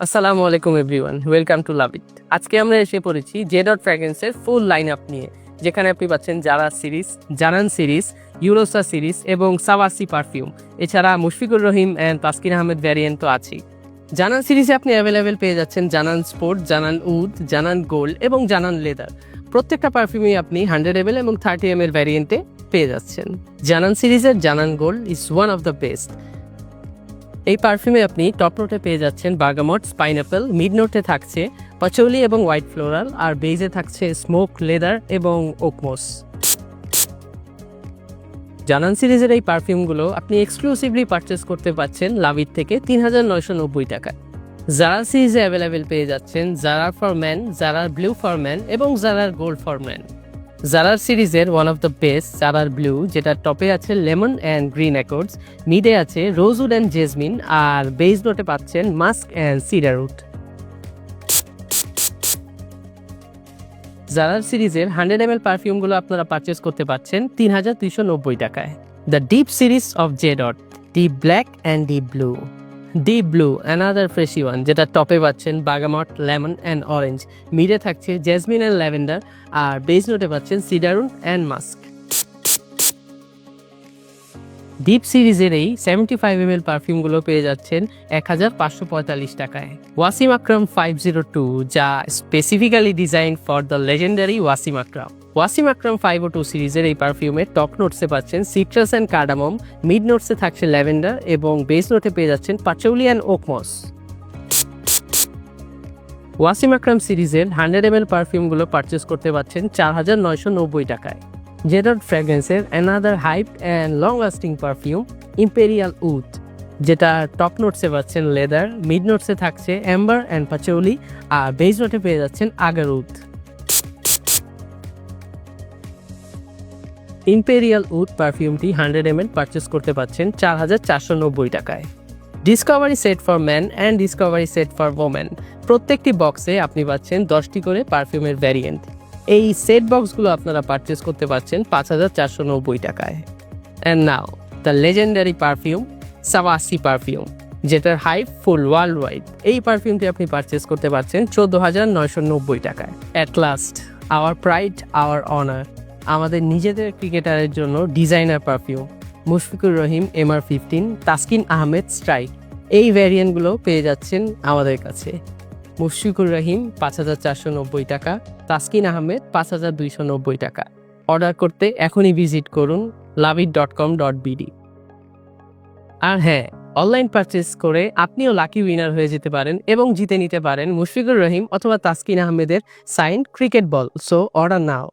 আসসালামু আলাইকুম everyone, welcome to লাভ ইট। আজকে আমরা এসে পড়েছি জে ডট ফ্র্যাগ্রেন্সের ফুল লাইন আপ নিয়ে, যেখানে আপনি পাচ্ছেন জারা সিরিজ, জানান সিরিজ, ইউরোসা সিরিজ এবং সাওয়াসি পারফিউম। এছাড়া মুশফিকুর রহিম অ্যান্ড তাসকিন আহমেদ ভ্যারিয়েন্ট তো আছেই। জানান সিরিজে আপনি অ্যাভেলেবেল পেয়ে যাচ্ছেন জানান স্পোর্ট, জানান উড, জানান গোল্ড এবং জানান লেদার। প্রত্যেকটা পারফিউমই আপনি 100 ml এবং 30 ml ভ্যারিয়েন্টে পেয়ে যাচ্ছেন। জানান সিরিজের জানান gold is one of the best. এই পারফিউমে আপনি টপ নোটে পেয়ে যাচ্ছেন বার্গামট, পাইনাপেল, মিড নোটে থাকছে পাচৌলি এবং হোয়াইট ফ্লোরাল, আর বেজে থাকছে স্মোক, লেদার এবং ওকমোস। জানান সিরিজের এই পারফিউমগুলো আপনি এক্সক্লুসিভলি পারচেস করতে পারছেন লাভিট থেকে ৩,৯৯০ টাকায়। জারা সিরিজে অ্যাভেলেবেল পেয়ে যাচ্ছেন জারা ফর ম্যান, জারার ব্লু ফর ম্যান এবং জারার গোল্ড ফর ম্যান। জারার সিরিজের ওয়ান অফ দ্য বেস্ট জারার ব্লু, যেটা টপে আছে লেমন অ্যান্ড গ্রিন অ্যাকর্ডস, মিডে আছে রোজউড অ্যান্ড জেসমিন, আর বেস নোটে পাচ্ছেন মাস্ক অ্যান্ড সিডারউড। জারার সিরিজের 100 ml পারফিউমগুলো আপনারা পারচেস করতে পারছেন ৩,৩৯০ টাকায়। The deep series of J dot, deep black and deep blue. Deep blue another freshy one, যেটা টপে পাচ্ছেন বার্গামট, লেমন অ্যান্ড অরেঞ্জ, মিডে থাকছে জেসমিন অ্যান্ড ল্যাভেন্ডার, আর বেস নোটে পাচ্ছেন সিডারউড অ্যান্ড মাস্ক। ডিপ সিরিজের এই 75 ml পারফিউমগুলো পেয়ে যাচ্ছেন 1,৫৪৫ টাকায়। ওয়াসিম আকরাম 502, যা specifically design for the legendary Wasim Akram. Wasim Akram 502 সিরিজের এই পারফিউমের টপ নোটসে পাচ্ছেন সিট্রাস অ্যান্ড কার্ডামম, মিড নোটসে থাকছে ল্যাভেন্ডার এবং বেস নোটে পেয়ে যাচ্ছেন patchouli and oakmoss. Wasim Akram সিরিজের 100 ml পারফিউমগুলো পারচেস করতে পারছেন 4,990 টাকায়। জে ডট ফ্র্যাগ্রেন্সের another hype and long lasting perfume imperial wood, যেটা টপ নোটসে পাচ্ছেন লেদার, মিড নোটসে থাকছে অ্যাম্বার অ্যান্ড পাচৌলি, আর বেস নোটে পেয়ে যাচ্ছেন আগার উড। ইম্পেরিয়াল উড পারফিউমটি 100 ml পারচেস করতে পারছেন 4,490 টাকায়। Discovery set for man and discovery set for women, প্রত্যেকটি বক্সে আপনি পাচ্ছেন 10টি করে পারফিউমের ভ্যারিয়েন্ট। এই সেট বক্সগুলো আপনারা পারচেস করতে পারছেন 5,490 টাকায়। And now the legendary perfume Sauvage perfume, যেটার হাইপ ফুল ওয়ার্ল্ড ওয়াইড। এই পারফিউমটি আপনি পারচেস করতে পারছেন 14,990 টাকায়। At last, our pride, our honour, আমাদের নিজেদের ক্রিকেটারের জন্য designer perfume Mushfiqur Rahim MR15, Taskin Ahmed strike. এই ভ্যারিয়েন্টগুলো পেয়ে যাচ্ছেন আমাদের কাছে। মুশফিকুর রহিম 5,490 টাকা, তাসকিন আহমেদ 5,290 টাকা। অর্ডার করতে এখনই ভিজিট করুন loveit.com.bd। আর হ্যাঁ, অনলাইন পারচেস করে আপনিও লাকি উইনার হয়ে যেতে পারেন এবং জিতে নিতে পারেন মুশফিকুর রহিম অথবা তাসকিন আহমেদের sign cricket ball. So order নাও।